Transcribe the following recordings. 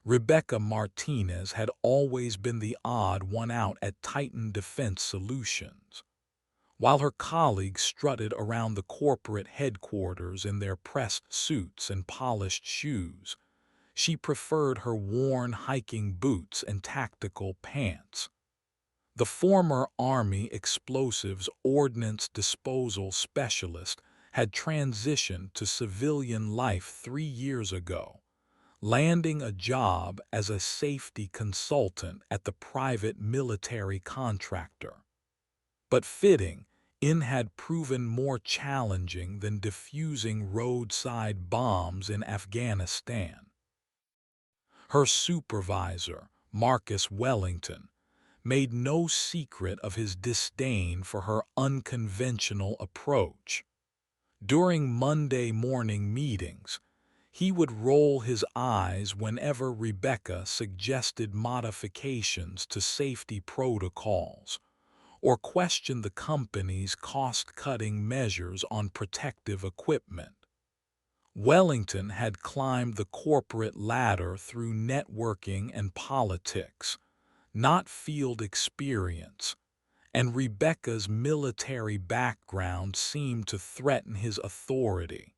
Rebecca Martinez had always been the odd one out at Titan Defense Solutions. While her colleagues strutted around the corporate headquarters in their pressed suits and polished shoes, she preferred her worn hiking boots and tactical pants. The former Army Explosives Ordnance Disposal Specialist had transitioned to civilian life 3 years ago, landing a job as a safety consultant at the private military contractor. But fitting in had proven more challenging than defusing roadside bombs in Afghanistan. Her supervisor, Marcus Wellington, made no secret of his disdain for her unconventional approach. During Monday morning meetings, he would roll his eyes whenever Rebecca suggested modifications to safety protocols or questioned the company's cost-cutting measures on protective equipment. Wellington had climbed the corporate ladder through networking and politics, not field experience, and Rebecca's military background seemed to threaten his authority.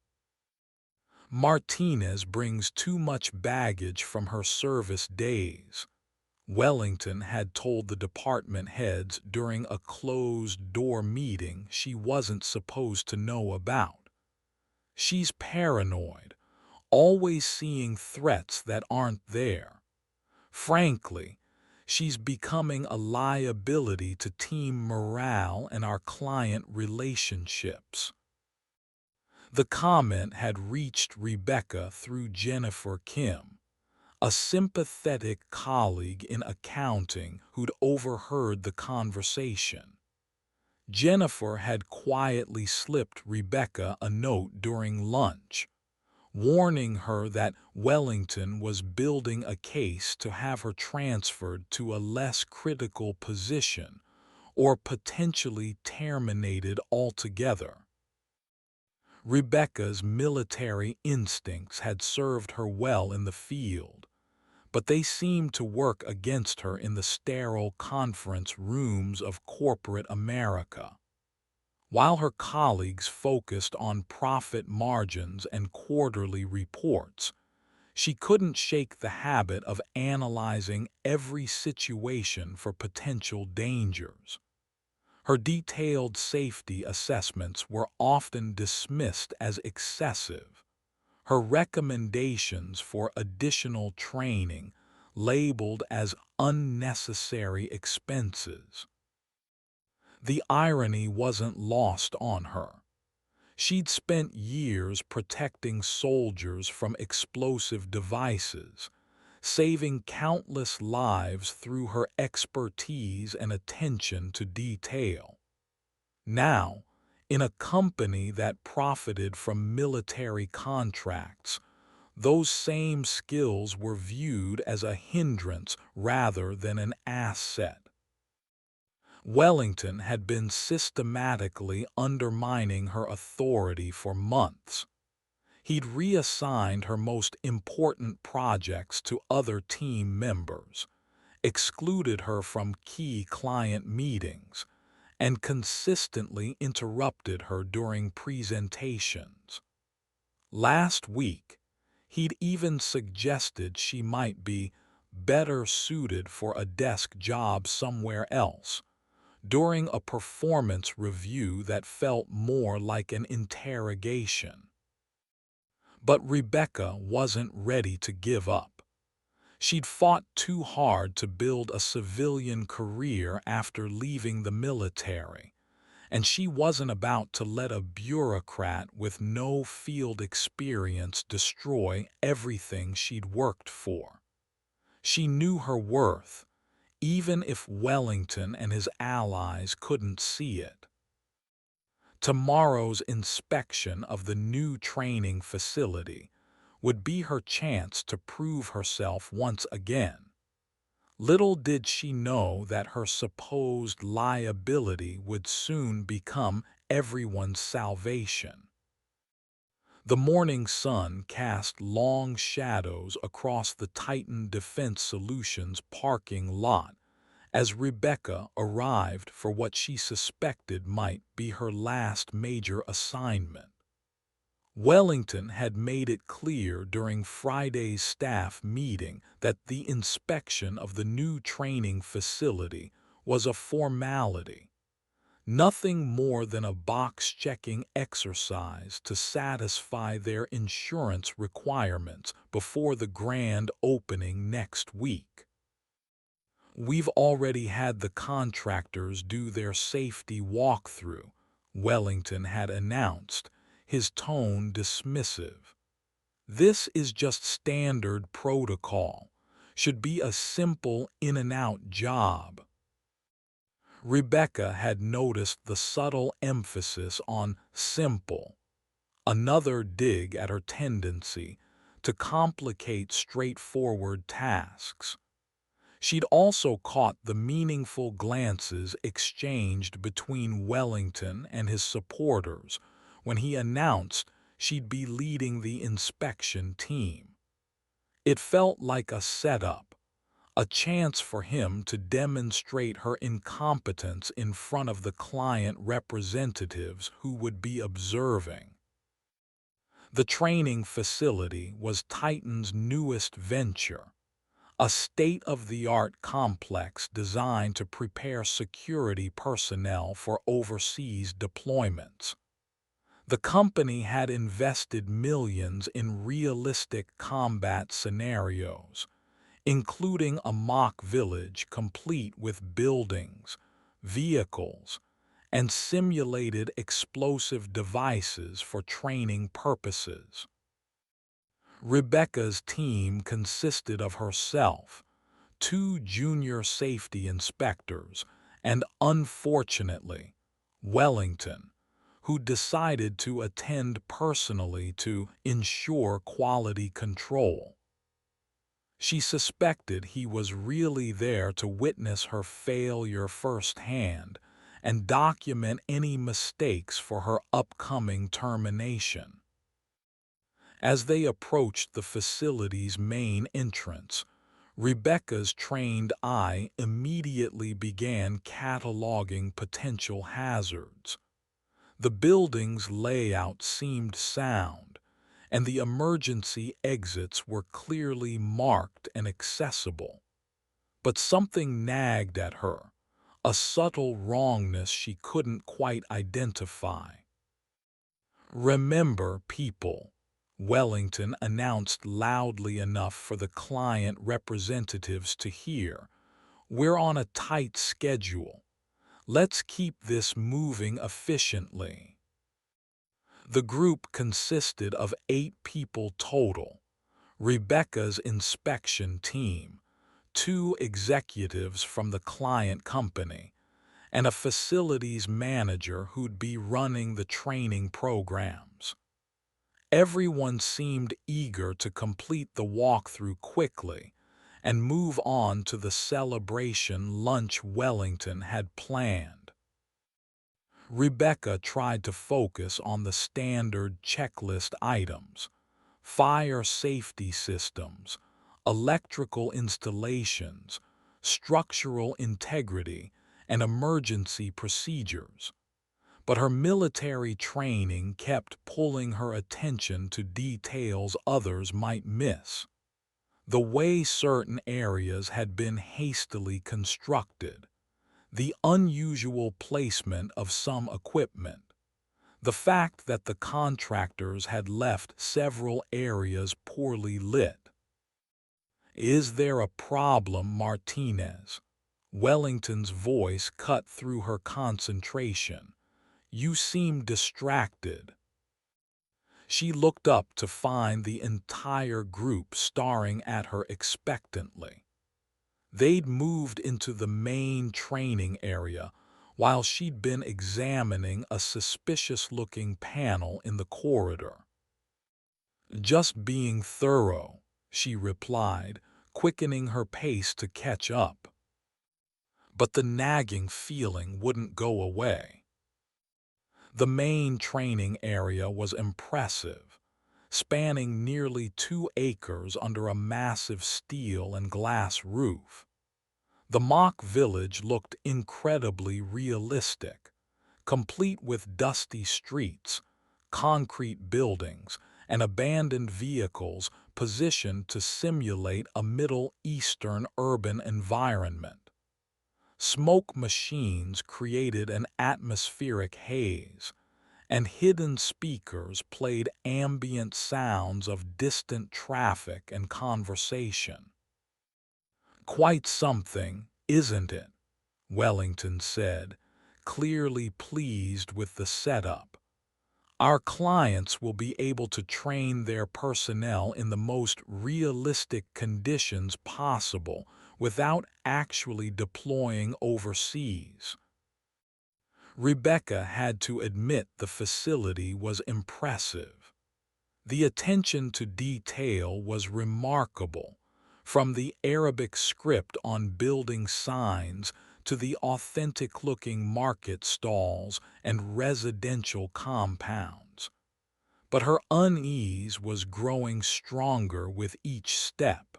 Martinez brings too much baggage from her service days, Wellington had told the department heads during a closed-door meeting she wasn't supposed to know about. She's paranoid, always seeing threats that aren't there. Frankly, she's becoming a liability to team morale and our client relationships. The comment had reached Rebecca through Jennifer Kim, a sympathetic colleague in accounting who'd overheard the conversation. Jennifer had quietly slipped Rebecca a note during lunch, warning her that Wellington was building a case to have her transferred to a less critical position or potentially terminated altogether. Rebecca's military instincts had served her well in the field, but they seemed to work against her in the sterile conference rooms of corporate America. While her colleagues focused on profit margins and quarterly reports, she couldn't shake the habit of analyzing every situation for potential dangers. Her detailed safety assessments were often dismissed as excessive, her recommendations for additional training labeled as unnecessary expenses. The irony wasn't lost on her. She'd spent years protecting soldiers from explosive devices, saving countless lives through her expertise and attention to detail. Now, in a company that profited from military contracts, those same skills were viewed as a hindrance rather than an asset. Wellington had been systematically undermining her authority for months. He'd reassigned her most important projects to other team members, excluded her from key client meetings, and consistently interrupted her during presentations. Last week, he'd even suggested she might be better suited for a desk job somewhere else, during a performance review that felt more like an interrogation. But Rebecca wasn't ready to give up. She'd fought too hard to build a civilian career after leaving the military, and she wasn't about to let a bureaucrat with no field experience destroy everything she'd worked for. She knew her worth, even if Wellington and his allies couldn't see it. Tomorrow's inspection of the new training facility would be her chance to prove herself once again. Little did she know that her supposed liability would soon become everyone's salvation. The morning sun cast long shadows across the Titan Defense Solutions parking lot as Rebecca arrived for what she suspected might be her last major assignment. Wellington had made it clear during Friday's staff meeting that the inspection of the new training facility was a formality, nothing more than a box-checking exercise to satisfy their insurance requirements before the grand opening next week. "We've already had the contractors do their safety walkthrough," Wellington had announced, his tone dismissive. "This is just standard protocol. Should be a simple in-and-out job." Rebecca had noticed the subtle emphasis on simple, another dig at her tendency to complicate straightforward tasks. She'd also caught the meaningful glances exchanged between Wellington and his supporters when he announced she'd be leading the inspection team. It felt like a setup, a chance for him to demonstrate her incompetence in front of the client representatives who would be observing. The training facility was Titan's newest venture, a state-of-the-art complex designed to prepare security personnel for overseas deployments. The company had invested millions in realistic combat scenarios, including a mock village complete with buildings, vehicles, and simulated explosive devices for training purposes. Rebecca's team consisted of herself, two junior safety inspectors, and unfortunately, Wellington, who decided to attend personally to ensure quality control. She suspected he was really there to witness her failure firsthand and document any mistakes for her upcoming termination. As they approached the facility's main entrance, Rebecca's trained eye immediately began cataloging potential hazards. The building's layout seemed sound, and the emergency exits were clearly marked and accessible. But something nagged at her, a subtle wrongness she couldn't quite identify. "Remember, people," Wellington announced loudly enough for the client representatives to hear, "we're on a tight schedule. Let's keep this moving efficiently." The group consisted of 8 people total: Rebecca's inspection team, 2 executives from the client company, and a facilities manager who'd be running the training programs. Everyone seemed eager to complete the walkthrough quickly and move on to the celebration lunch Wellington had planned. Rebecca tried to focus on the standard checklist items: fire safety systems, electrical installations, structural integrity, and emergency procedures. But her military training kept pulling her attention to details others might miss. The way certain areas had been hastily constructed, the unusual placement of some equipment, the fact that the contractors had left several areas poorly lit. "Is there a problem, Martinez?" Wellington's voice cut through her concentration. "You seem distracted." She looked up to find the entire group staring at her expectantly. They'd moved into the main training area while she'd been examining a suspicious-looking panel in the corridor. "Just being thorough," she replied, quickening her pace to catch up. But the nagging feeling wouldn't go away. The main training area was impressive. spanning nearly 2 acres under a massive steel and glass roof. The mock village looked incredibly realistic, complete with dusty streets, concrete buildings, and abandoned vehicles positioned to simulate a Middle Eastern urban environment. Smoke machines created an atmospheric haze, and hidden speakers played ambient sounds of distant traffic and conversation. "Quite something, isn't it?" Wellington said, clearly pleased with the setup. "Our clients will be able to train their personnel in the most realistic conditions possible without actually deploying overseas." Rebecca had to admit the facility was impressive. The attention to detail was remarkable, from the Arabic script on building signs to the authentic-looking market stalls and residential compounds. But her unease was growing stronger with each step.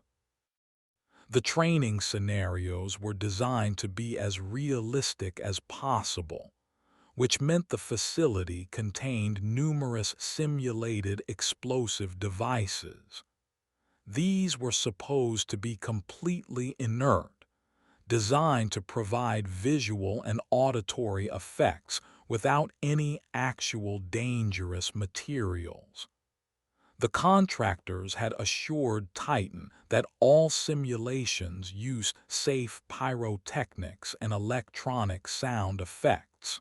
The training scenarios were designed to be as realistic as possible, which meant the facility contained numerous simulated explosive devices. These were supposed to be completely inert, designed to provide visual and auditory effects without any actual dangerous materials. The contractors had assured Titan that all simulations used safe pyrotechnics and electronic sound effects.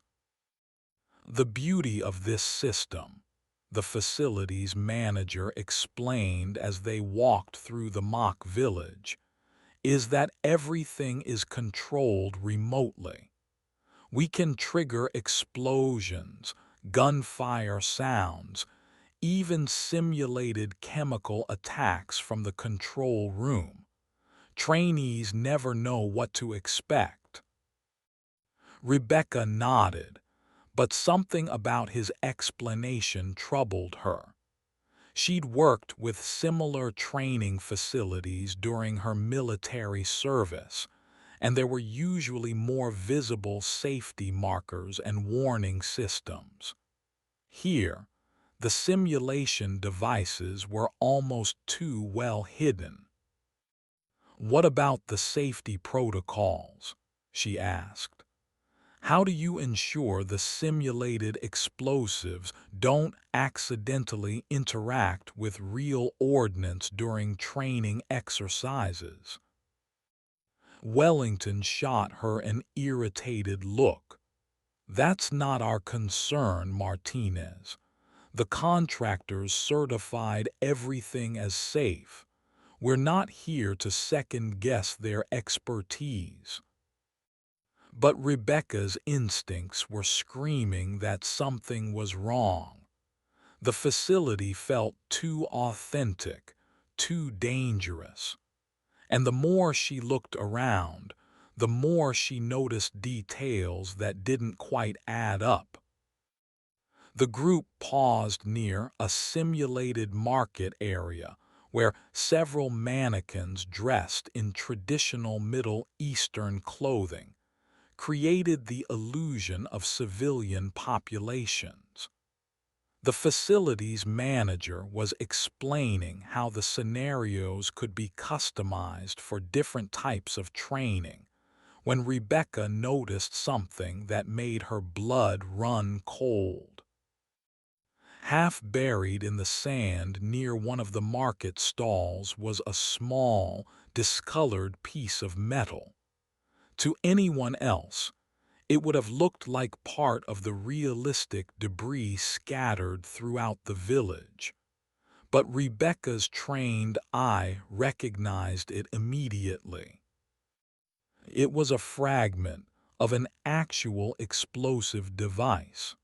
"The beauty of this system," the facilities manager explained as they walked through the mock village, "is that everything is controlled remotely. We can trigger explosions, gunfire sounds, even simulated chemical attacks from the control room. Trainees never know what to expect." Rebecca nodded, but something about his explanation troubled her. She'd worked with similar training facilities during her military service, and there were usually more visible safety markers and warning systems. Here, the simulation devices were almost too well hidden. "What about the safety protocols?" she asked. "How do you ensure the simulated explosives don't accidentally interact with real ordnance during training exercises?" Wellington shot her an irritated look. "That's not our concern, Martinez. The contractors certified everything as safe. We're not here to second-guess their expertise." But Rebecca's instincts were screaming that something was wrong. The facility felt too authentic, too dangerous. And the more she looked around, the more she noticed details that didn't quite add up. The group paused near a simulated market area where several mannequins dressed in traditional Middle Eastern clothing created the illusion of civilian populations. The facility's manager was explaining how the scenarios could be customized for different types of training when Rebecca noticed something that made her blood run cold. Half buried in the sand near one of the market stalls was a small, discolored piece of metal. To anyone else, it would have looked like part of the realistic debris scattered throughout the village. But Rebecca's trained eye recognized it immediately. It was a fragment of an actual explosive device.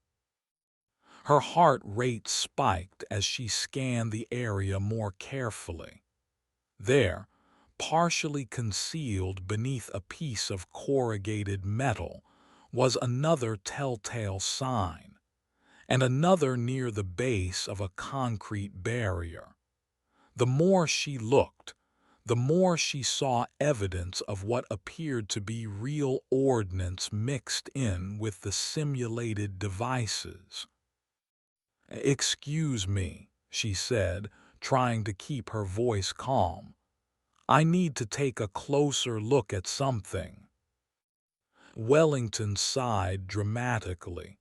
Her heart rate spiked as she scanned the area more carefully. There, partially concealed beneath a piece of corrugated metal, was another telltale sign, and another near the base of a concrete barrier. The more she looked, the more she saw evidence of what appeared to be real ordnance mixed in with the simulated devices. "Excuse me," she said, trying to keep her voice calm. "I need to take a closer look at something." Wellington sighed dramatically.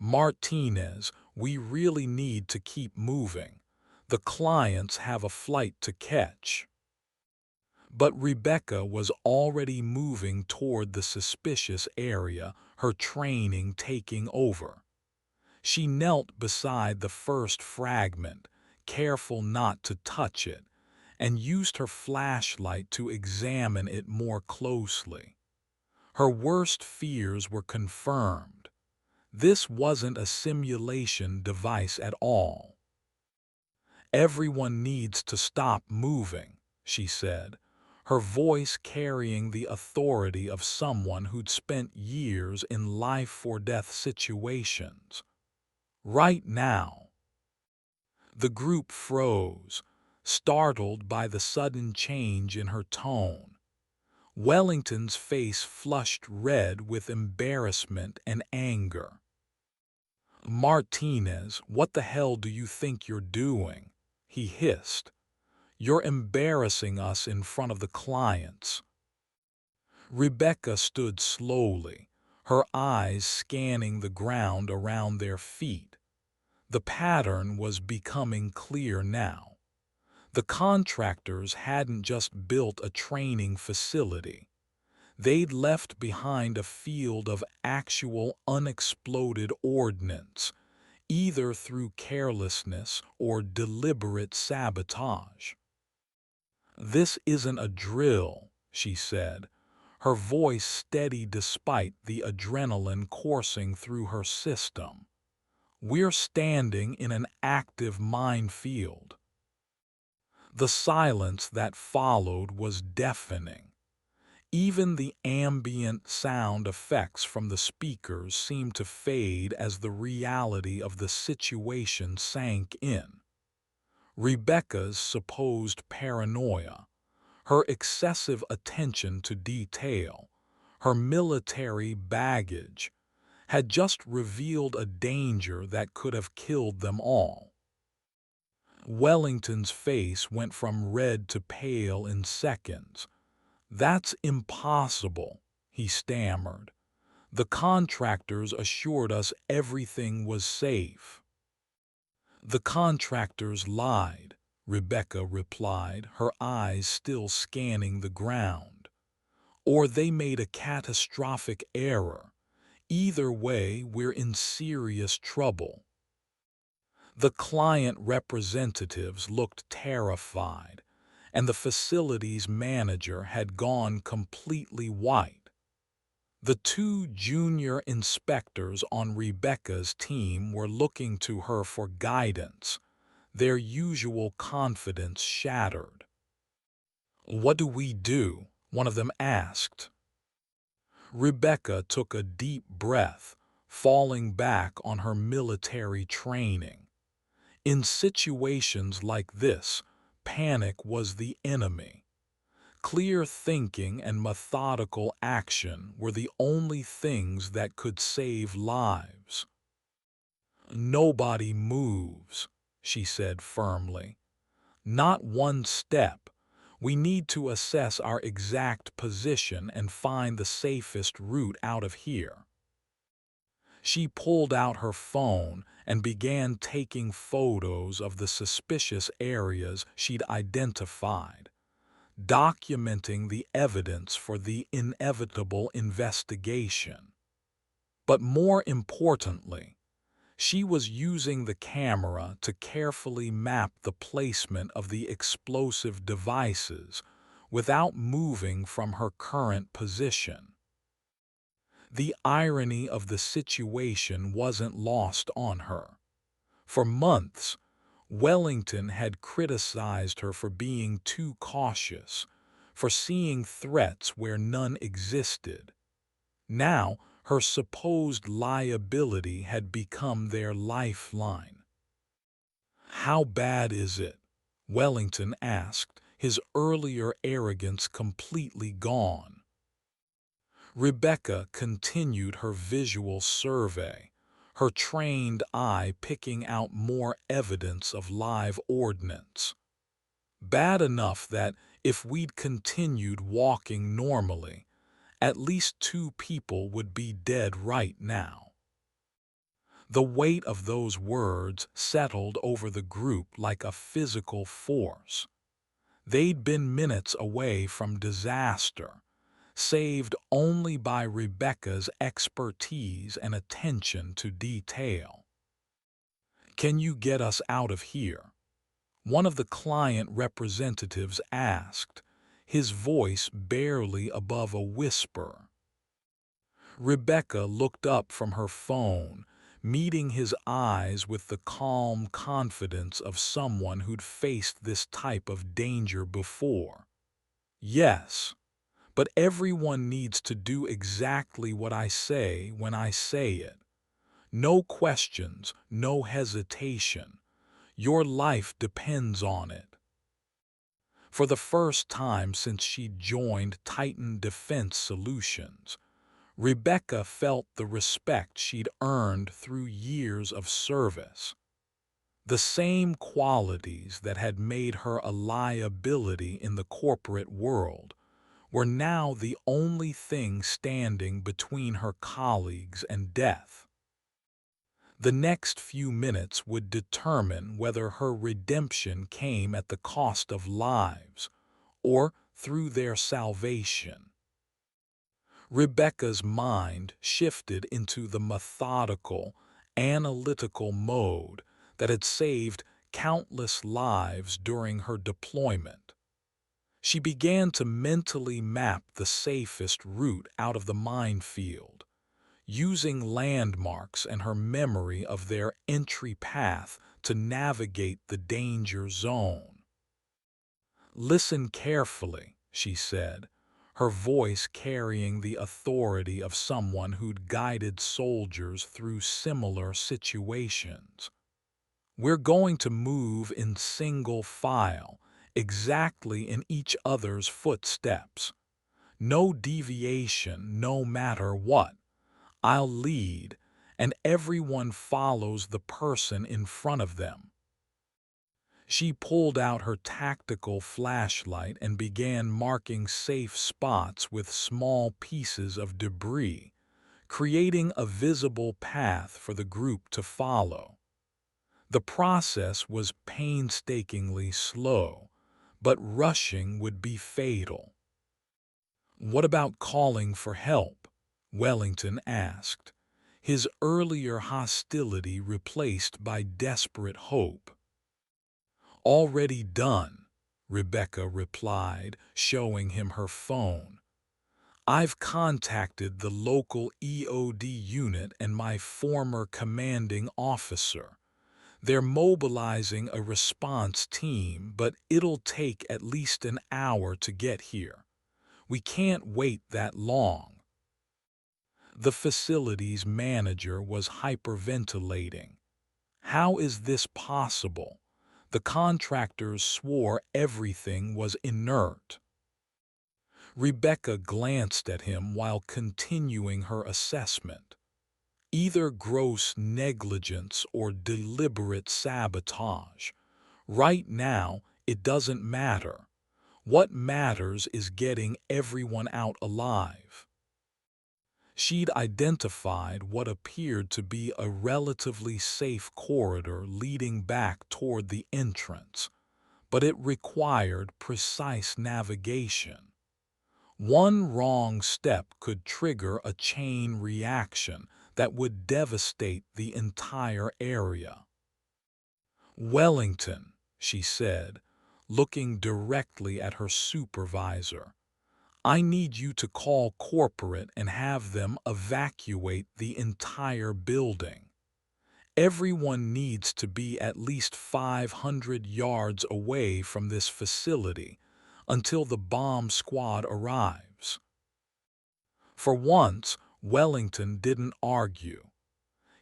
"Martinez, we really need to keep moving. The clients have a flight to catch." But Rebecca was already moving toward the suspicious area, her training taking over. She knelt beside the first fragment, careful not to touch it, and used her flashlight to examine it more closely. Her worst fears were confirmed. This wasn't a simulation device at all. "Everyone needs to stop moving," she said, her voice carrying the authority of someone who'd spent years in life-or-death situations. "Right now." The group froze, startled by the sudden change in her tone. Wellington's face flushed red with embarrassment and anger. "Martinez, what the hell do you think you're doing?" he hissed. "You're embarrassing us in front of the clients." Rebecca stood slowly, her eyes scanning the ground around their feet. The pattern was becoming clear now. The contractors hadn't just built a training facility. They'd left behind a field of actual unexploded ordnance, either through carelessness or deliberate sabotage. "This isn't a drill," she said, her voice steady despite the adrenaline coursing through her system. "We're standing in an active minefield." The silence that followed was deafening. Even the ambient sound effects from the speakers seemed to fade as the reality of the situation sank in. Rebecca's supposed paranoia, her excessive attention to detail, her military baggage, had just revealed a danger that could have killed them all. Wellington's face went from red to pale in seconds. "That's impossible," he stammered. "The contractors assured us everything was safe." "The contractors lied," Rebecca replied, her eyes still scanning the ground. "Or they made a catastrophic error. Either way, we're in serious trouble." The client representatives looked terrified, and the facility's manager had gone completely white. The two junior inspectors on Rebecca's team were looking to her for guidance, their usual confidence shattered. "What do we do?" one of them asked. Rebecca took a deep breath, falling back on her military training. In situations like this, panic was the enemy. Clear thinking and methodical action were the only things that could save lives. "Nobody moves," she said firmly. "Not one step. We need to assess our exact position and find the safest route out of here." She pulled out her phone and began taking photos of the suspicious areas she'd identified, documenting the evidence for the inevitable investigation. But more importantly, she was using the camera to carefully map the placement of the explosive devices without moving from her current position. The irony of the situation wasn't lost on her. For months, Wellington had criticized her for being too cautious, for seeing threats where none existed. Now, Her supposed liability had become their lifeline. "How bad is it?" Wellington asked, his earlier arrogance completely gone. Rebecca continued her visual survey, her trained eye picking out more evidence of live ordnance. "Bad enough that, if we'd continued walking normally, at least 2 people would be dead right now." The weight of those words settled over the group like a physical force. They'd been minutes away from disaster, saved only by Rebecca's expertise and attention to detail. "Can you get us out of here?" one of the client representatives asked, his voice barely above a whisper. Rebecca looked up from her phone, meeting his eyes with the calm confidence of someone who'd faced this type of danger before. "Yes, but everyone needs to do exactly what I say when I say it. No questions, no hesitation. Your life depends on it." For the first time since she joined Titan Defense Solutions, Rebecca felt the respect she'd earned through years of service. The same qualities that had made her a liability in the corporate world were now the only thing standing between her colleagues and death. The next few minutes would determine whether her redemption came at the cost of lives or through their salvation. Rebecca's mind shifted into the methodical, analytical mode that had saved countless lives during her deployment. She began to mentally map the safest route out of the minefield, using landmarks and her memory of their entry path to navigate the danger zone. "Listen carefully," she said, her voice carrying the authority of someone who'd guided soldiers through similar situations. "We're going to move in single file, exactly in each other's footsteps. No deviation, no matter what. I'll lead, and everyone follows the person in front of them." She pulled out her tactical flashlight and began marking safe spots with small pieces of debris, creating a visible path for the group to follow. The process was painstakingly slow, but rushing would be fatal. "What about calling for help?" Wellington asked, his earlier hostility replaced by desperate hope. "Already done," Rebecca replied, showing him her phone. "I've contacted the local EOD unit and my former commanding officer. They're mobilizing a response team, but it'll take at least an hour to get here. We can't wait that long." The facility's manager was hyperventilating. "How is this possible? The contractors swore everything was inert." Rebecca glanced at him while continuing her assessment. "Either gross negligence or deliberate sabotage. Right now, it doesn't matter. What matters is getting everyone out alive." She'd identified what appeared to be a relatively safe corridor leading back toward the entrance, but it required precise navigation. One wrong step could trigger a chain reaction that would devastate the entire area. "Wellington," she said, looking directly at her supervisor, "I need you to call corporate and have them evacuate the entire building. Everyone needs to be at least 500 yards away from this facility until the bomb squad arrives." For once, Wellington didn't argue.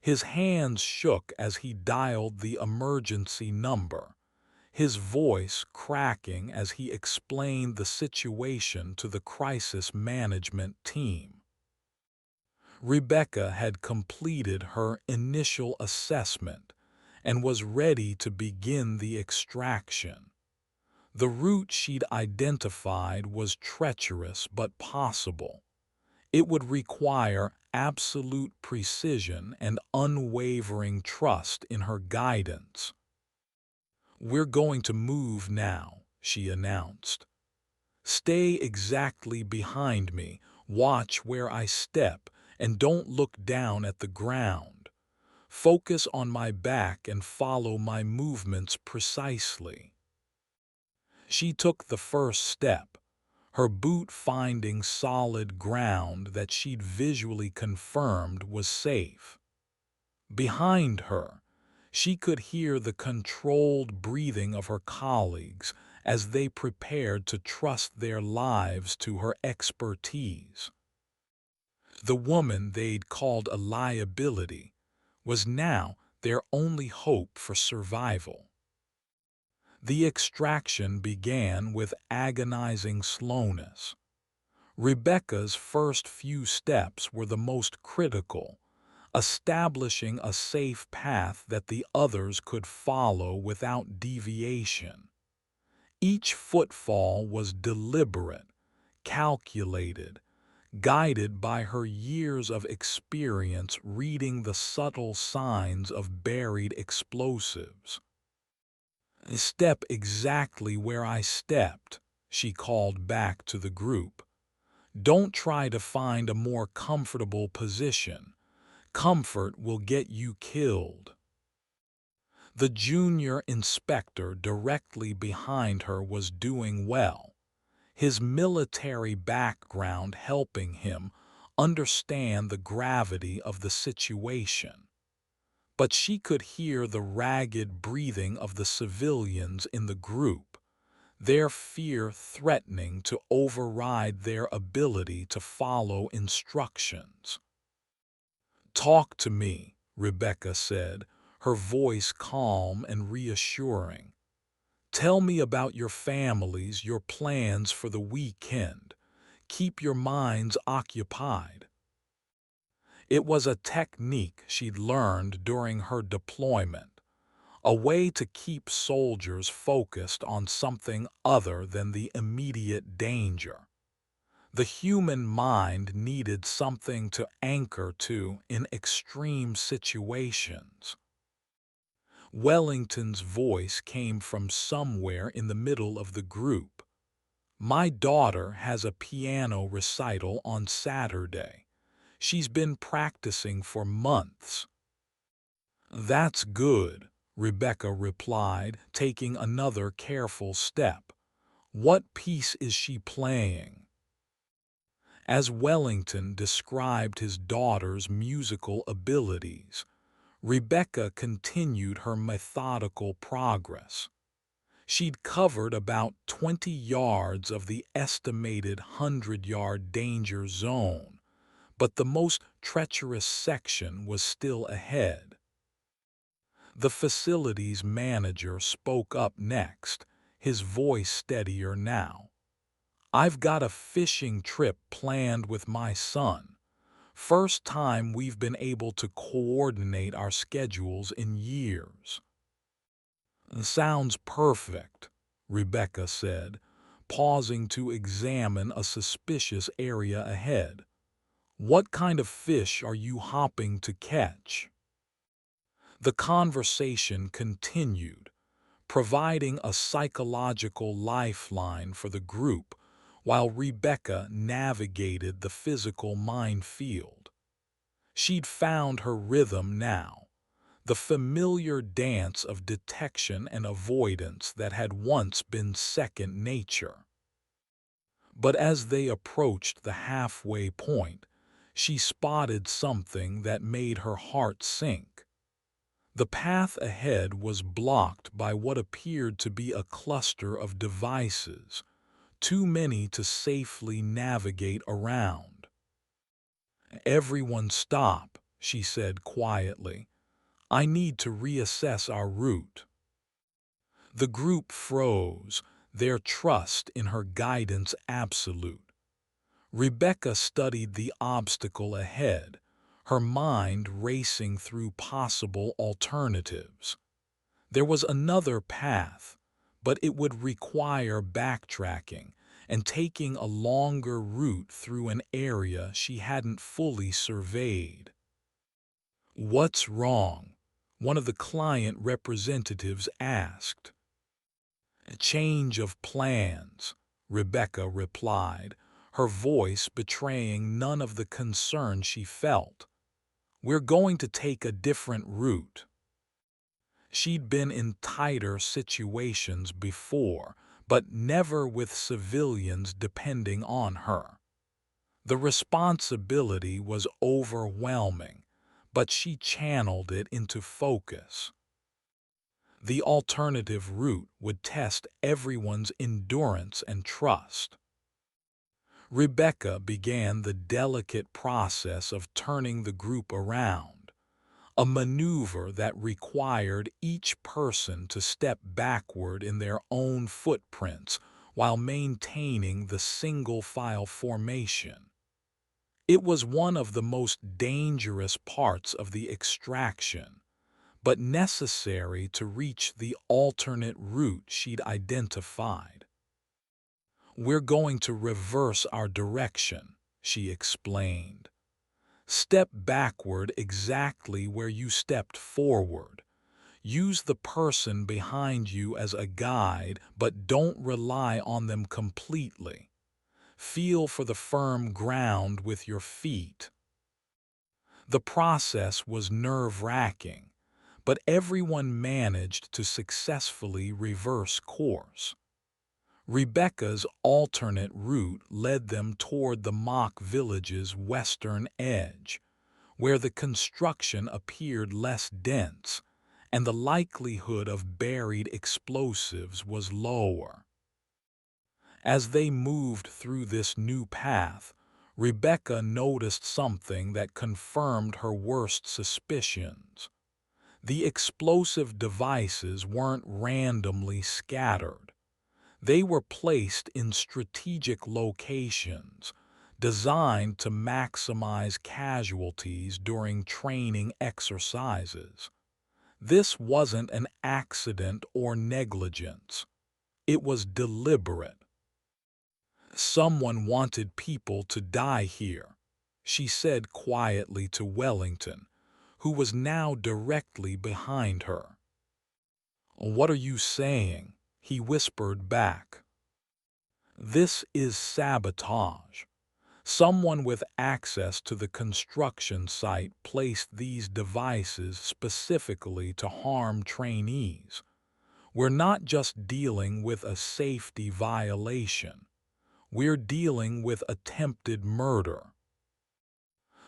His hands shook as he dialed the emergency number, his voice cracking as he explained the situation to the crisis management team. Rebecca had completed her initial assessment and was ready to begin the extraction. The route she'd identified was treacherous but possible. It would require absolute precision and unwavering trust in her guidance. "We're going to move now," she announced. "Stay exactly behind me, watch where I step, and don't look down at the ground. Focus on my back and follow my movements precisely." She took the first step, her boot finding solid ground that she'd visually confirmed was safe. Behind her, she could hear the controlled breathing of her colleagues as they prepared to trust their lives to her expertise. The woman they'd called a liability was now their only hope for survival. The extraction began with agonizing slowness. Rebecca's first few steps were the most critical, establishing a safe path that the others could follow without deviation. Each footfall was deliberate, calculated, guided by her years of experience reading the subtle signs of buried explosives. "Step exactly where I stepped," she called back to the group. "Don't try to find a more comfortable position. Comfort will get you killed." The junior inspector directly behind her was doing well, his military background helping him understand the gravity of the situation. But she could hear the ragged breathing of the civilians in the group, their fear threatening to override their ability to follow instructions. "Talk to me," Rebecca said, her voice calm and reassuring. "Tell me about your families, your plans for the weekend. Keep your minds occupied." It was a technique she'd learned during her deployment, a way to keep soldiers focused on something other than the immediate danger. The human mind needed something to anchor to in extreme situations. Wellington's voice came from somewhere in the middle of the group. "My daughter has a piano recital on Saturday. She's been practicing for months." "That's good," Rebecca replied, taking another careful step. "What piece is she playing?" As Wellington described his daughter's musical abilities, Rebecca continued her methodical progress. She'd covered about 20 yards of the estimated 100-yard danger zone, but the most treacherous section was still ahead. The facilities manager spoke up next, his voice steadier now. "I've got a fishing trip planned with my son. First time we've been able to coordinate our schedules in years." "Sounds perfect," Rebecca said, pausing to examine a suspicious area ahead. "What kind of fish are you hoping to catch?" The conversation continued, providing a psychological lifeline for the group while Rebecca navigated the physical minefield. She'd found her rhythm now, the familiar dance of detection and avoidance that had once been second nature. But as they approached the halfway point, she spotted something that made her heart sink. The path ahead was blocked by what appeared to be a cluster of devices, too many to safely navigate around. "Everyone stop," she said quietly. "I need to reassess our route." The group froze, their trust in her guidance absolute. Rebecca studied the obstacle ahead, her mind racing through possible alternatives. There was another path, but it would require backtracking and taking a longer route through an area she hadn't fully surveyed. "What's wrong?" one of the client representatives asked. "A change of plans," Rebecca replied, her voice betraying none of the concern she felt. "We're going to take a different route." She'd been in tighter situations before, but never with civilians depending on her. The responsibility was overwhelming, but she channeled it into focus. The alternative route would test everyone's endurance and trust. Rebecca began the delicate process of turning the group around, a maneuver that required each person to step backward in their own footprints while maintaining the single-file formation. It was one of the most dangerous parts of the extraction, but necessary to reach the alternate route she'd identified. "We're going to reverse our direction," she explained. "Step backward exactly where you stepped forward. Use the person behind you as a guide, but don't rely on them completely. Feel for the firm ground with your feet." The process was nerve-wracking, but everyone managed to successfully reverse course. Rebecca's alternate route led them toward the mock village's western edge, where the construction appeared less dense and the likelihood of buried explosives was lower. As they moved through this new path, Rebecca noticed something that confirmed her worst suspicions. The explosive devices weren't randomly scattered. They were placed in strategic locations, designed to maximize casualties during training exercises. This wasn't an accident or negligence. It was deliberate. "Someone wanted people to die here," she said quietly to Wellington, who was now directly behind her. "What are you saying?" he whispered back. "This is sabotage. Someone with access to the construction site placed these devices specifically to harm trainees. We're not just dealing with a safety violation. We're dealing with attempted murder."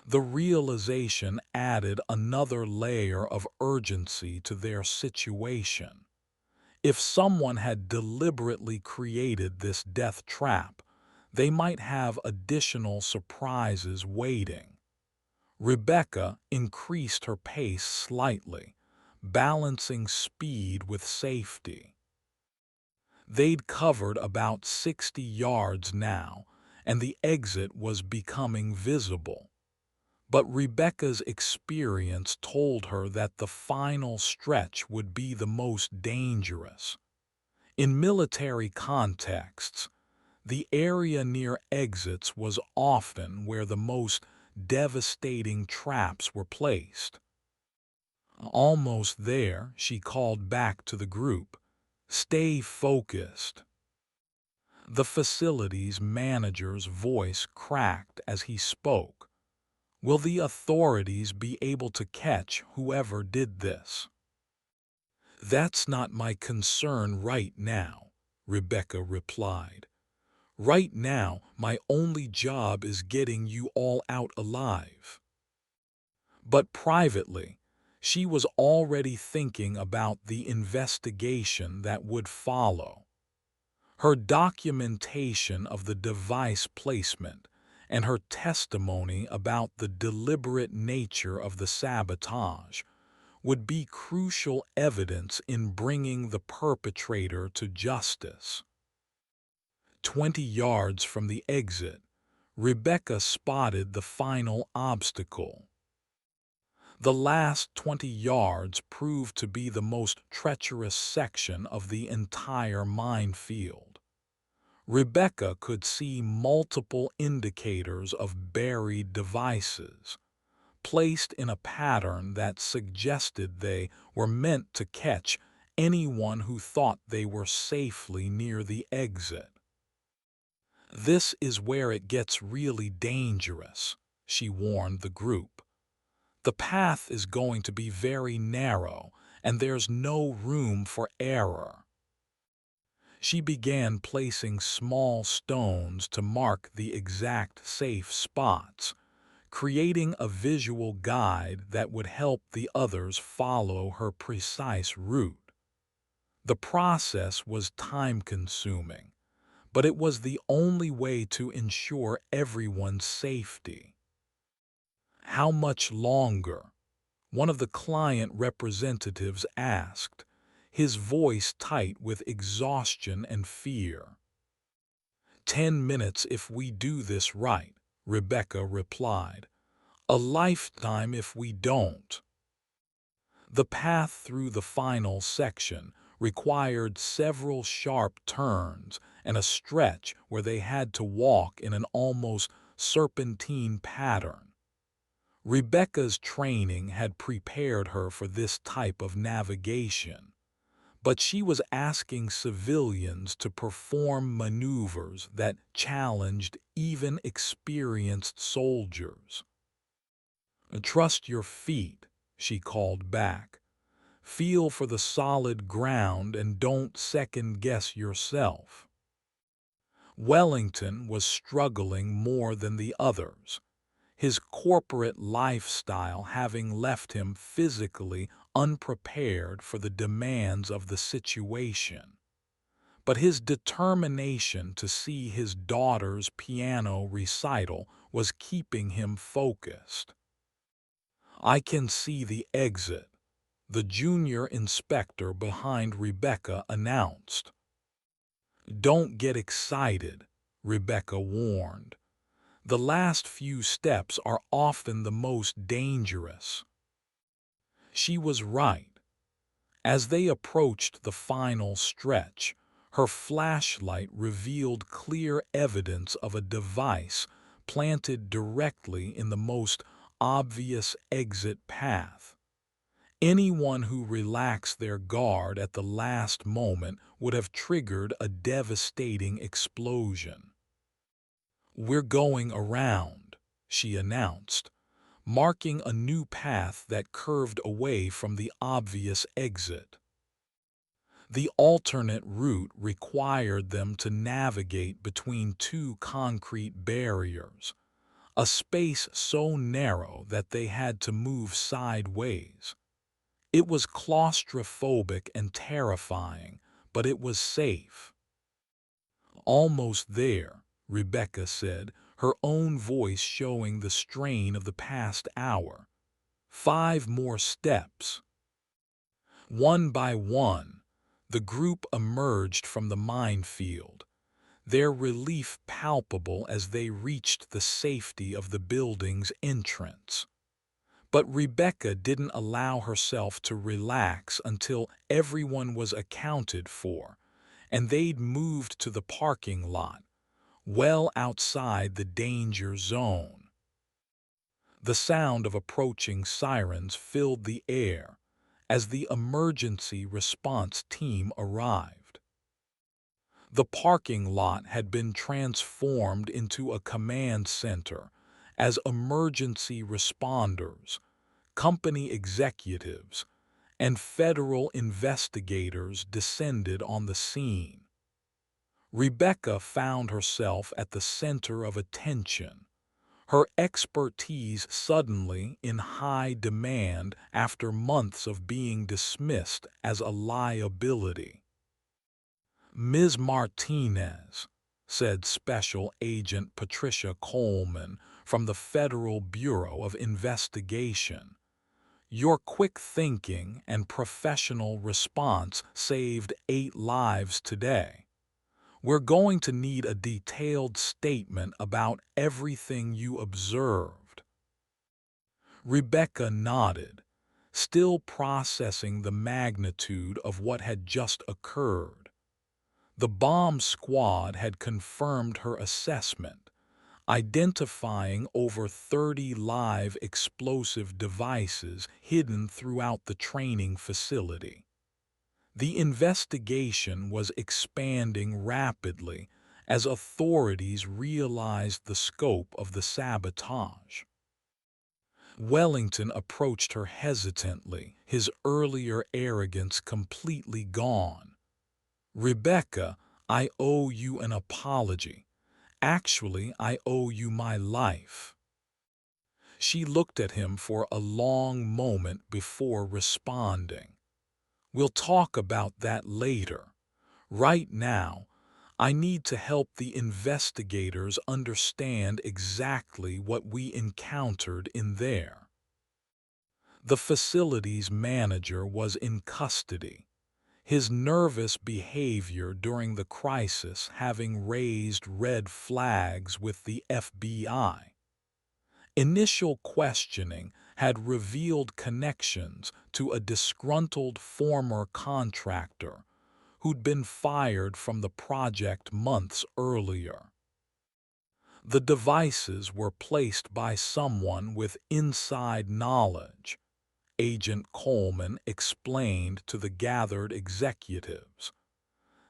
The realization added another layer of urgency to their situation. If someone had deliberately created this death trap, they might have additional surprises waiting. Rebecca increased her pace slightly, balancing speed with safety. They'd covered about 60 yards now, and the exit was becoming visible. But Rebecca's experience told her that the final stretch would be the most dangerous. In military contexts, the area near exits was often where the most devastating traps were placed. "Almost there," she called back to the group. "Stay focused." The facility's manager's voice cracked as he spoke. "Will the authorities be able to catch whoever did this?" "That's not my concern right now," Rebecca replied. "Right now, my only job is getting you all out alive." But privately, she was already thinking about the investigation that would follow. Her documentation of the device placement and her testimony about the deliberate nature of the sabotage would be crucial evidence in bringing the perpetrator to justice. 20 yards from the exit, Rebecca spotted the final obstacle. The last 20 yards proved to be the most treacherous section of the entire minefield. Rebecca could see multiple indicators of buried devices, placed in a pattern that suggested they were meant to catch anyone who thought they were safely near the exit. "This is where it gets really dangerous," she warned the group. "The path is going to be very narrow, and there's no room for error." She began placing small stones to mark the exact safe spots, creating a visual guide that would help the others follow her precise route. The process was time-consuming, but it was the only way to ensure everyone's safety. "How much longer?" one of the client representatives asked, his voice tight with exhaustion and fear. "10 minutes if we do this right," Rebecca replied. "A lifetime if we don't." The path through the final section required several sharp turns and a stretch where they had to walk in an almost serpentine pattern. Rebecca's training had prepared her for this type of navigation, but she was asking civilians to perform maneuvers that challenged even experienced soldiers. "Trust your feet," she called back. "Feel for the solid ground and don't second-guess yourself." Wellington was struggling more than the others, his corporate lifestyle having left him physically unprepared for the demands of the situation. But his determination to see his daughter's piano recital was keeping him focused. "I can see the exit," the junior inspector behind Rebecca announced. "Don't get excited," Rebecca warned. "The last few steps are often the most dangerous." She was right. As they approached the final stretch, her flashlight revealed clear evidence of a device planted directly in the most obvious exit path. Anyone who relaxed their guard at the last moment would have triggered a devastating explosion. "We're going around," she announced, marking a new path that curved away from the obvious exit. The alternate route required them to navigate between two concrete barriers, a space so narrow that they had to move sideways. It was claustrophobic and terrifying, but it was safe. "Almost there," Rebecca said, her own voice showing the strain of the past hour. "5 more steps." One by one, the group emerged from the minefield, their relief palpable as they reached the safety of the building's entrance. But Rebecca didn't allow herself to relax until everyone was accounted for, and they'd moved to the parking lot, well outside the danger zone. The sound of approaching sirens filled the air as the emergency response team arrived. The parking lot had been transformed into a command center as emergency responders, company executives, and federal investigators descended on the scene. Rebecca found herself at the center of attention, her expertise suddenly in high demand after months of being dismissed as a liability. "Ms. Martinez," said Special Agent Patricia Coleman from the Federal Bureau of Investigation. Your quick thinking and professional response saved 8 lives today. We're going to need a detailed statement about everything you observed. Rebecca nodded, still processing the magnitude of what had just occurred. The bomb squad had confirmed her assessment, identifying over 30 live explosive devices hidden throughout the training facility. The investigation was expanding rapidly as authorities realized the scope of the sabotage. Wellington approached her hesitantly, his earlier arrogance completely gone. "Rebecca, I owe you an apology. Actually, I owe you my life." She looked at him for a long moment before responding. "We'll talk about that later. Right now, I need to help the investigators understand exactly what we encountered in there." The facility's manager was in custody, his nervous behavior during the crisis having raised red flags with the FBI. Initial questioning had revealed connections to a disgruntled former contractor who'd been fired from the project months earlier. The devices were placed by someone with inside knowledge, Agent Coleman explained to the gathered executives.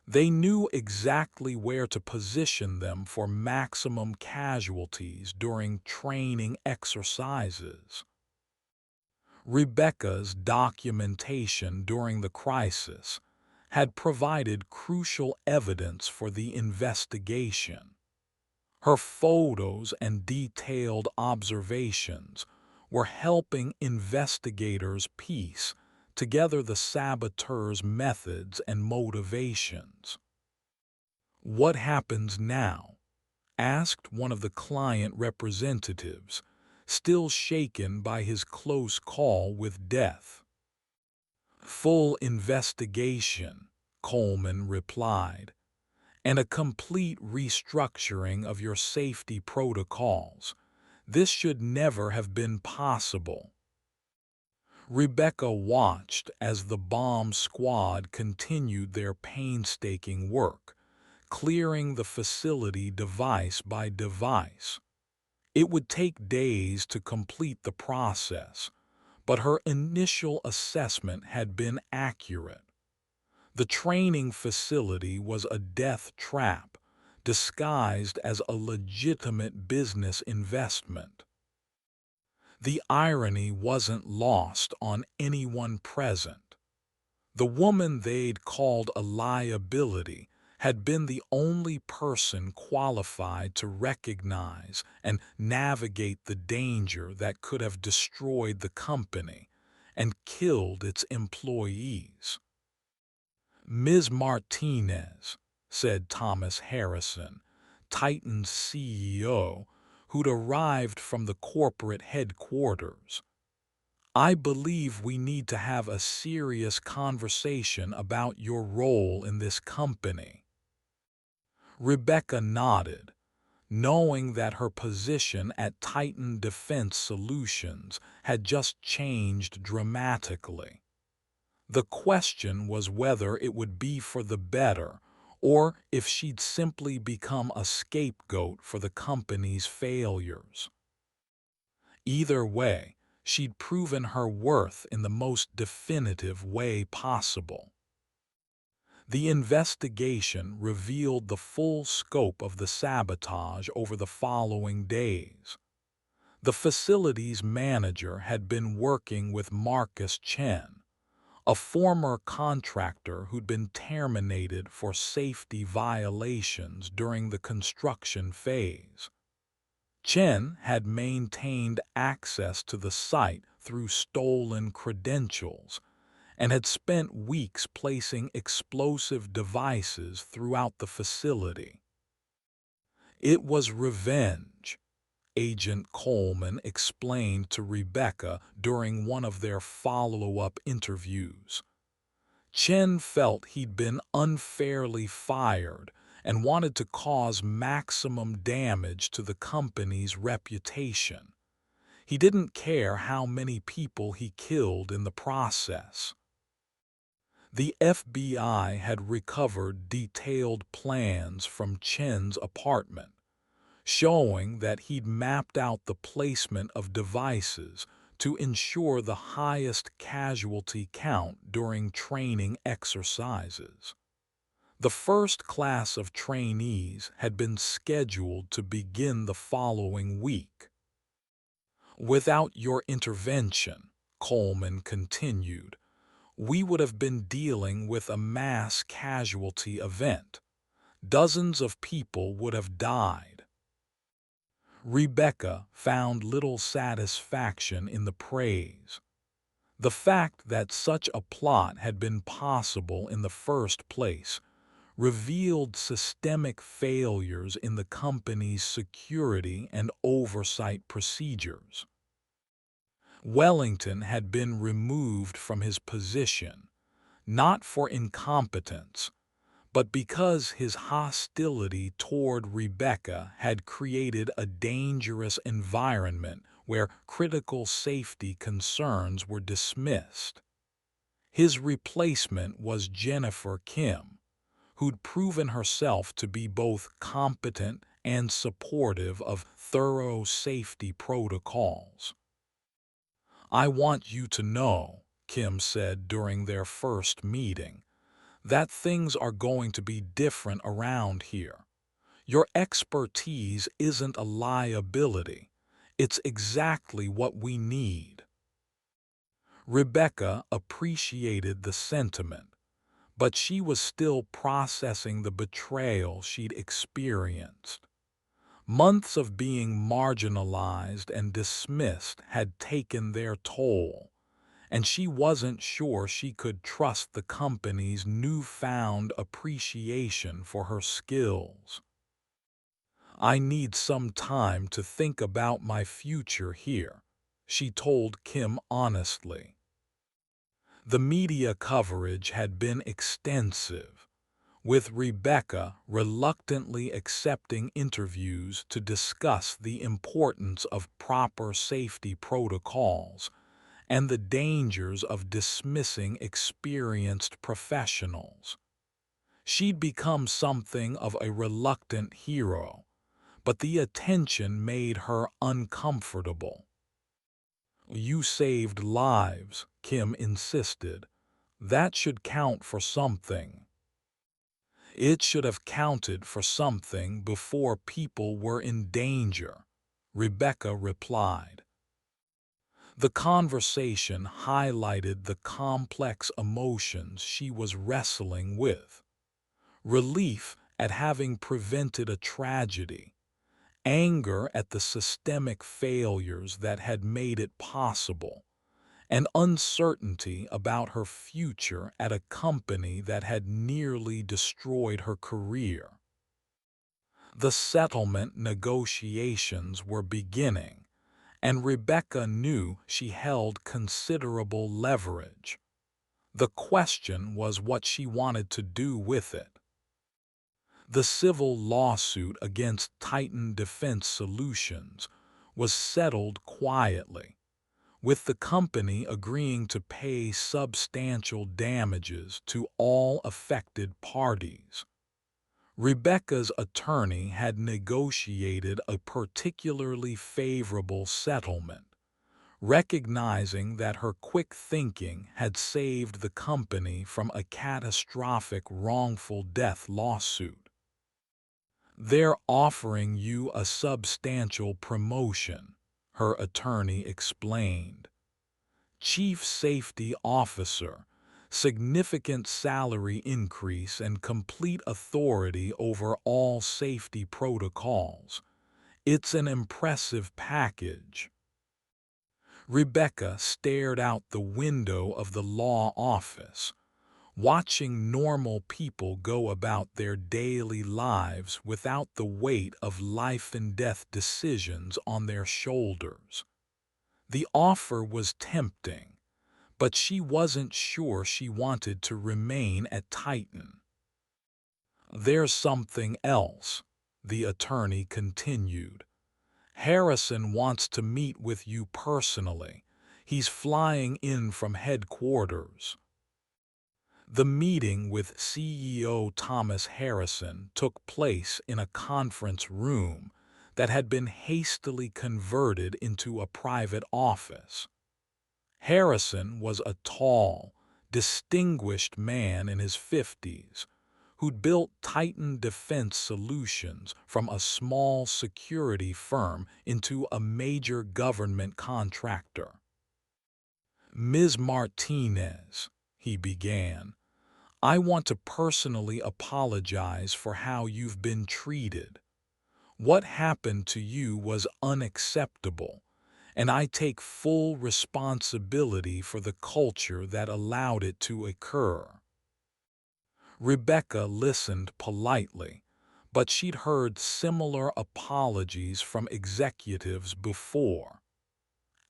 They knew exactly where to position them for maximum casualties during training exercises. Rebecca's documentation during the crisis had provided crucial evidence for the investigation. Her photos and detailed observations were helping investigators piece together the saboteurs' methods and motivations. "What happens now?" asked one of the client representatives, still shaken by his close call with death. "Full investigation," Coleman replied, "and a complete restructuring of your safety protocols. This should never have been possible." Rebecca watched as the bomb squad continued their painstaking work, clearing the facility device by device. It would take days to complete the process, but her initial assessment had been accurate. The training facility was a death trap, disguised as a legitimate business investment. The irony wasn't lost on anyone present. The woman they'd called a liability had been the only person qualified to recognize and navigate the danger that could have destroyed the company and killed its employees. "Ms. Martinez," said Thomas Harrison, Titan's CEO, who'd arrived from the corporate headquarters, "I believe we need to have a serious conversation about your role in this company." Rebecca nodded, knowing that her position at Titan Defense Solutions had just changed dramatically. The question was whether it would be for the better or if she'd simply become a scapegoat for the company's failures. Either way, she'd proven her worth in the most definitive way possible. The investigation revealed the full scope of the sabotage over the following days. The facility's manager had been working with Marcus Chen, a former contractor who'd been terminated for safety violations during the construction phase. Chen had maintained access to the site through stolen credentials and had spent weeks placing explosive devices throughout the facility. It was revenge, Agent Coleman explained to Rebecca during one of their follow-up interviews. Chen felt he'd been unfairly fired and wanted to cause maximum damage to the company's reputation. He didn't care how many people he killed in the process. The FBI had recovered detailed plans from Chen's apartment, showing that he'd mapped out the placement of devices to ensure the highest casualty count during training exercises. The first class of trainees had been scheduled to begin the following week. Without your intervention, Coleman continued, we would have been dealing with a mass casualty event. Dozens of people would have died. Rebecca found little satisfaction in the praise. The fact that such a plot had been possible in the first place revealed systemic failures in the company's security and oversight procedures. Wellington had been removed from his position, not for incompetence, but because his hostility toward Rebecca had created a dangerous environment where critical safety concerns were dismissed. His replacement was Jennifer Kim, who'd proven herself to be both competent and supportive of thorough safety protocols. I want you to know, Kim said during their first meeting, that things are going to be different around here. Your expertise isn't a liability. It's exactly what we need. Rebecca appreciated the sentiment, but she was still processing the betrayal she'd experienced. Months of being marginalized and dismissed had taken their toll, and she wasn't sure she could trust the company's newfound appreciation for her skills. I need some time to think about my future here, she told Kim honestly. The media coverage had been extensive, with Rebecca reluctantly accepting interviews to discuss the importance of proper safety protocols and the dangers of dismissing experienced professionals. She'd become something of a reluctant hero, but the attention made her uncomfortable. You saved lives, Kim insisted. That should count for something. It should have counted for something before people were in danger, Rebecca replied. The conversation highlighted the complex emotions she was wrestling with. Relief at having prevented a tragedy, anger at the systemic failures that had made it possible, and uncertainty about her future at a company that had nearly destroyed her career. The settlement negotiations were beginning, and Rebecca knew she held considerable leverage. The question was what she wanted to do with it. The civil lawsuit against Titan Defense Solutions was settled quietly, with the company agreeing to pay substantial damages to all affected parties. Rebecca's attorney had negotiated a particularly favorable settlement, recognizing that her quick thinking had saved the company from a catastrophic wrongful death lawsuit. They're offering you a substantial promotion, her attorney explained. Chief Safety Officer, significant salary increase and complete authority over all safety protocols. It's an impressive package. Rebecca stared out the window of the law office, watching normal people go about their daily lives without the weight of life and death decisions on their shoulders. The offer was tempting, but she wasn't sure she wanted to remain at Titan. "There's something else," the attorney continued. "Harrison wants to meet with you personally. He's flying in from headquarters." The meeting with CEO Thomas Harrison took place in a conference room that had been hastily converted into a private office. Harrison was a tall, distinguished man in his 50s who'd built Titan Defense Solutions from a small security firm into a major government contractor. "Ms. Martinez," he began, "I want to personally apologize for how you've been treated. What happened to you was unacceptable, and I take full responsibility for the culture that allowed it to occur." Rebecca listened politely, but she'd heard similar apologies from executives before.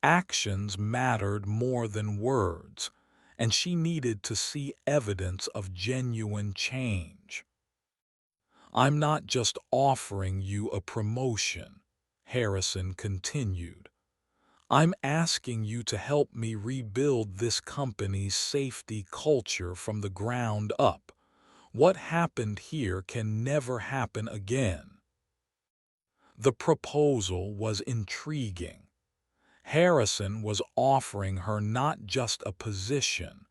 Actions mattered more than words, and she needed to see evidence of genuine change. "I'm not just offering you a promotion," Harrison continued. "I'm asking you to help me rebuild this company's safety culture from the ground up. What happened here can never happen again." The proposal was intriguing. Harrison was offering her not just a position,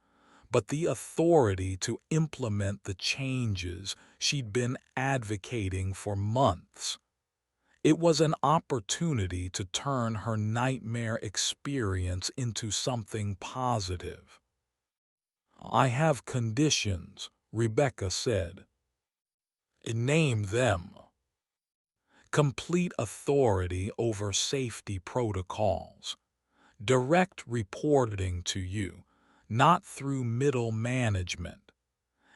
but the authority to implement the changes she'd been advocating for months. It was an opportunity to turn her nightmare experience into something positive. "I have conditions," Rebecca said. "Name them." "Complete authority over safety protocols. Direct reporting to you, not through middle management.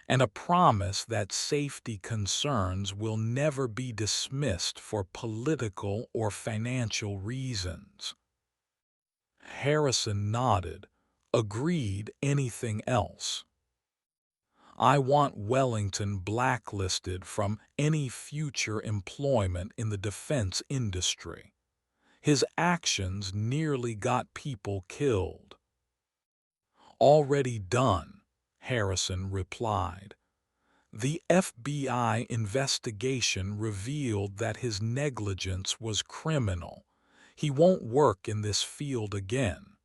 And a promise that safety concerns will never be dismissed for political or financial reasons." Harrison nodded, agreed. "Anything else?" "I want Wellington blacklisted from any future employment in the defense industry. His actions nearly got people killed." "Already done," Harrison replied. "The FBI investigation revealed that his negligence was criminal. He won't work in this field again."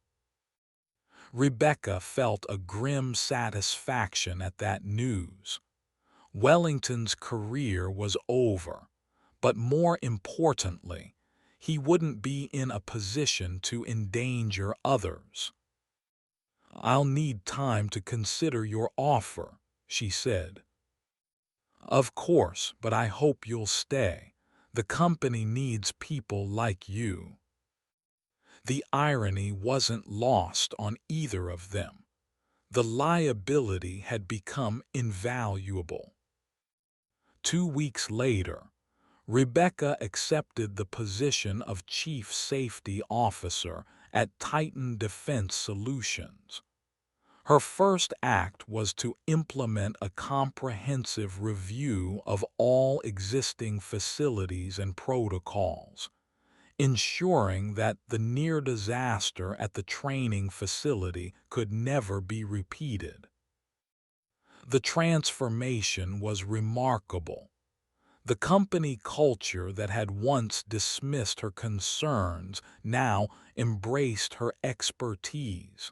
Rebecca felt a grim satisfaction at that news. Wellington's career was over, but more importantly, he wouldn't be in a position to endanger others. "I'll need time to consider your offer," she said. "Of course, but I hope you'll stay. The company needs people like you." The irony wasn't lost on either of them. The liability had become invaluable. 2 weeks later, Rebecca accepted the position of Chief Safety Officer at Titan Defense Solutions. Her first act was to implement a comprehensive review of all existing facilities and protocols, ensuring that the near disaster at the training facility could never be repeated. The transformation was remarkable. The company culture that had once dismissed her concerns now embraced her expertise.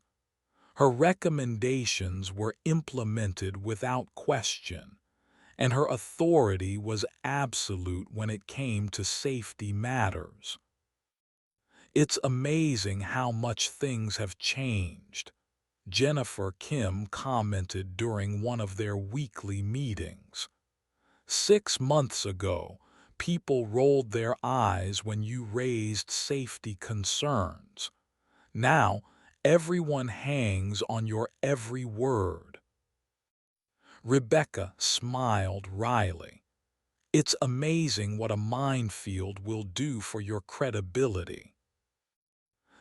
Her recommendations were implemented without question, and her authority was absolute when it came to safety matters. "It's amazing how much things have changed," Jennifer Kim commented during one of their weekly meetings. "6 months ago, people rolled their eyes when you raised safety concerns. Now, everyone hangs on your every word." Rebecca smiled wryly. It's amazing what a minefield will do for your credibility.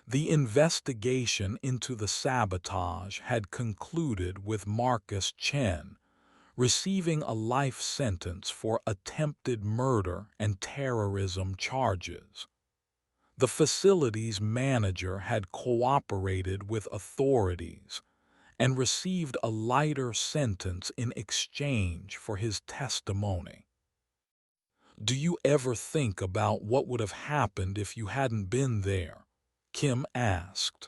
The investigation into the sabotage had concluded with Marcus Chen receiving a life sentence for attempted murder and terrorism charges. The facility's manager had cooperated with authorities and received a lighter sentence in exchange for his testimony. Do you ever think about what would have happened if you hadn't been there? Kim asked.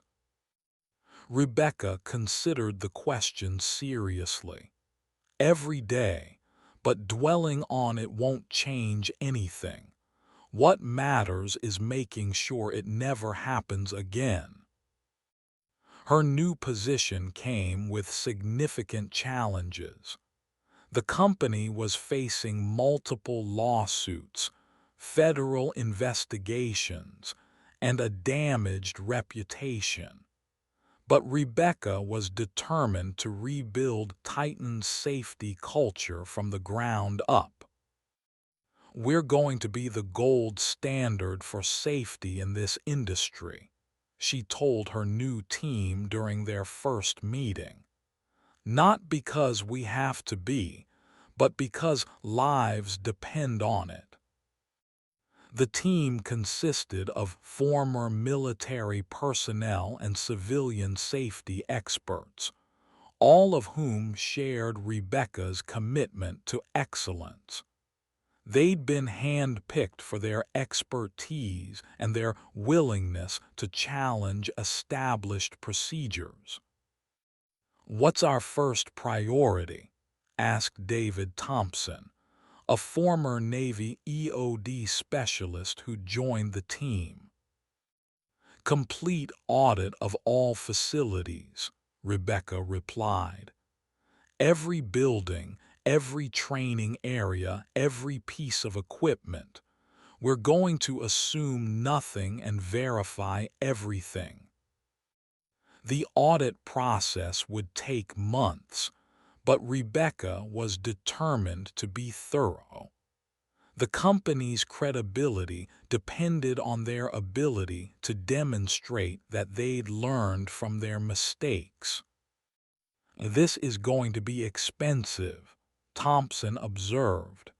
Rebecca considered the question seriously. Every day, but dwelling on it won't change anything. What matters is making sure it never happens again. Her new position came with significant challenges. The company was facing multiple lawsuits, federal investigations, and a damaged reputation. But Rebecca was determined to rebuild Titan's safety culture from the ground up. We're going to be the gold standard for safety in this industry, she told her new team during their first meeting. Not because we have to be, but because lives depend on it. The team consisted of former military personnel and civilian safety experts, all of whom shared Rebecca's commitment to excellence. They'd been handpicked for their expertise and their willingness to challenge established procedures. "What's our first priority?" asked David Thompson, a former Navy EOD specialist who joined the team. "Complete audit of all facilities," Rebecca replied. "Every building, every training area, every piece of equipment. We're going to assume nothing and verify everything." The audit process would take months, but Rebecca was determined to be thorough. The company's credibility depended on their ability to demonstrate that they'd learned from their mistakes. "This is going to be expensive," Thompson observed.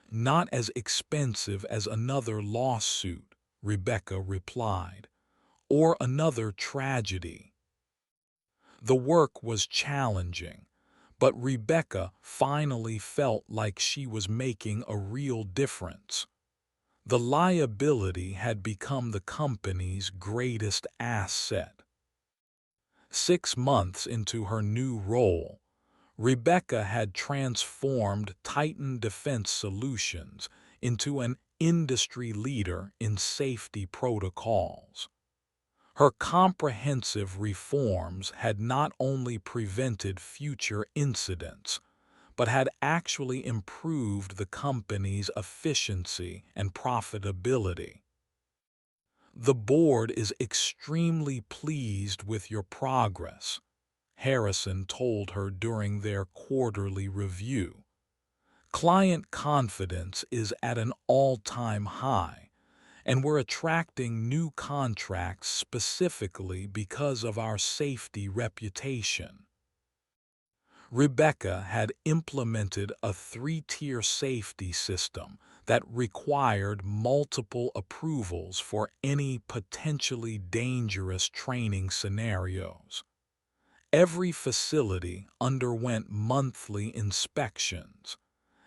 "Not as expensive as another lawsuit," Rebecca replied, "or another tragedy." The work was challenging, but Rebecca finally felt like she was making a real difference. The liability had become the company's greatest asset. 6 months into her new role, Rebecca had transformed Titan Defense Solutions into an industry leader in safety protocols. Her comprehensive reforms had not only prevented future incidents, but had actually improved the company's efficiency and profitability. "The board is extremely pleased with your progress," Harrison told her during their quarterly review. "Client confidence is at an all-time high, and we're attracting new contracts specifically because of our safety reputation." Rebecca had implemented a three-tier safety system that required multiple approvals for any potentially dangerous training scenarios. Every facility underwent monthly inspections,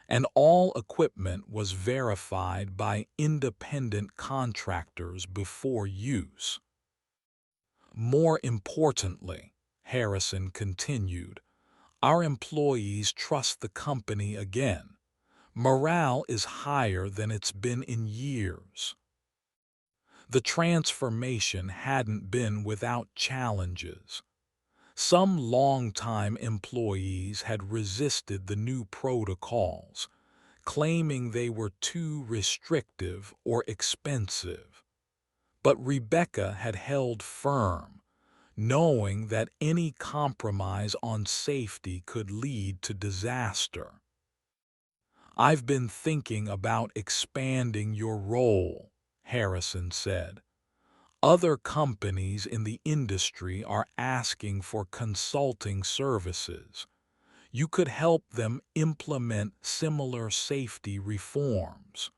and all equipment was verified by independent contractors before use. "More importantly," Harrison continued, "our employees trust the company again. Morale is higher than it's been in years." The transformation hadn't been without challenges. Some longtime employees had resisted the new protocols, claiming they were too restrictive or expensive. But Rebecca had held firm, knowing that any compromise on safety could lead to disaster. "I've been thinking about expanding your role," Harrison said. "Other companies in the industry are asking for consulting services. You could help them implement similar safety reforms."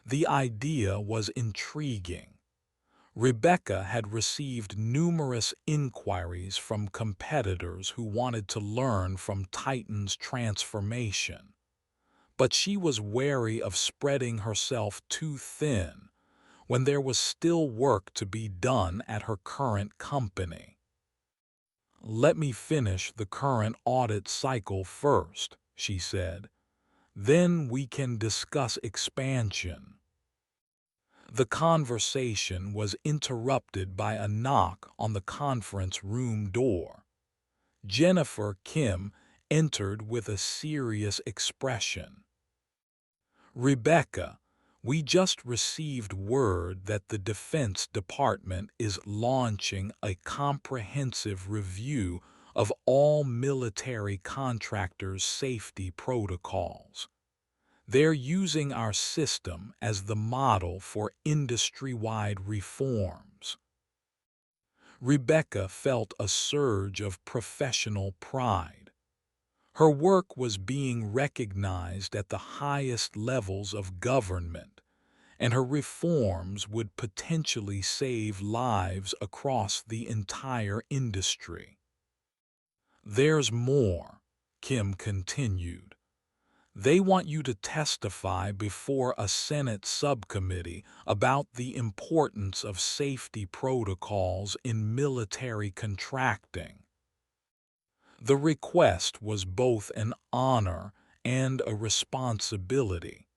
The idea was intriguing. Rebecca had received numerous inquiries from competitors who wanted to learn from Titan's transformation, but she was wary of spreading herself too thin when there was still work to be done at her current company. "Let me finish the current audit cycle first," she said. "Then we can discuss expansion." The conversation was interrupted by a knock on the conference room door. Jennifer Kim entered with a serious expression. "Rebecca, we just received word that the Defense Department is launching a comprehensive review of all military contractors' safety protocols. They're using our system as the model for industry-wide reforms." Rebecca felt a surge of professional pride. Her work was being recognized at the highest levels of government, and her reforms would potentially save lives across the entire industry. "There's more," Kim continued. "They want you to testify before a Senate subcommittee about the importance of safety protocols in military contracting." The request was both an honor and a responsibility.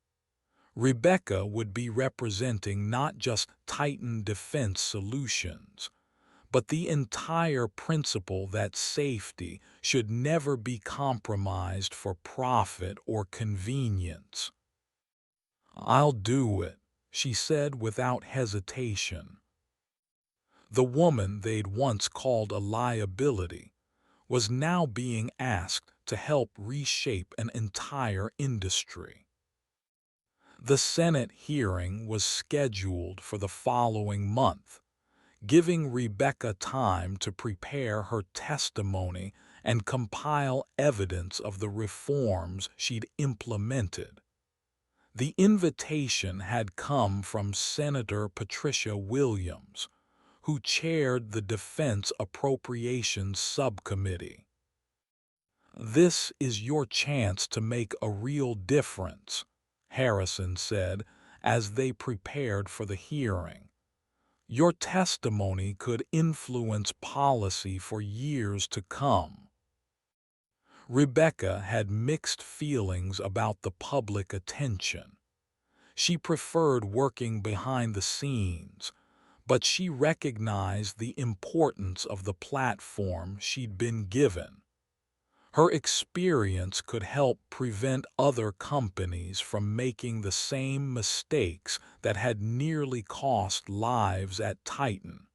Rebecca would be representing not just Titan Defense Solutions, but the entire principle that safety should never be compromised for profit or convenience. "I'll do it," she said without hesitation. The woman they'd once called a liability was now being asked to help reshape an entire industry. The Senate hearing was scheduled for the following month, giving Rebecca time to prepare her testimony and compile evidence of the reforms she'd implemented. The invitation had come from Senator Patricia Williams, who chaired the Defense Appropriations Subcommittee. "This is your chance to make a real difference," Harrison said as they prepared for the hearing. "Your testimony could influence policy for years to come." Rebecca had mixed feelings about the public attention. She preferred working behind the scenes, but she recognized the importance of the platform she'd been given. Her experience could help prevent other companies from making the same mistakes that had nearly cost lives at Titan.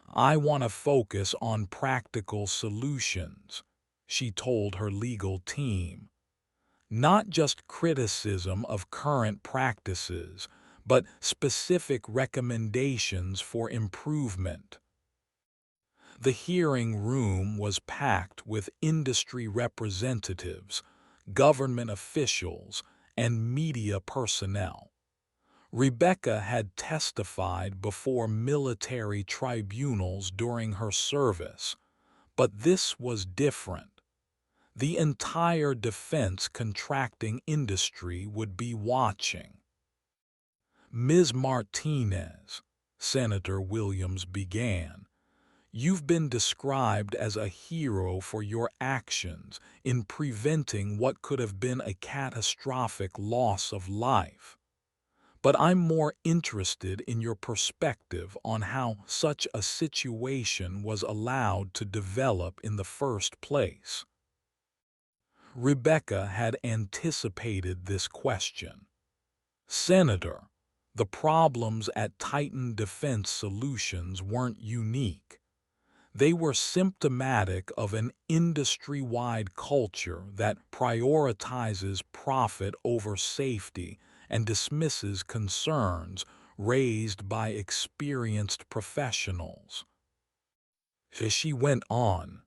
"I want to focus on practical solutions," she told her legal team. "Not just criticism of current practices, but specific recommendations for improvement." The hearing room was packed with industry representatives, government officials, and media personnel. Rebecca had testified before military tribunals during her service, but this was different. The entire defense contracting industry would be watching. "Ms. Martinez," Senator Williams began, "you've been described as a hero for your actions in preventing what could have been a catastrophic loss of life. But I'm more interested in your perspective on how such a situation was allowed to develop in the first place." Rebecca had anticipated this question. "Senator, The problems at Titan Defense Solutions weren't unique. They were symptomatic of an industry-wide culture that prioritizes profit over safety and dismisses concerns raised by experienced professionals. She went on,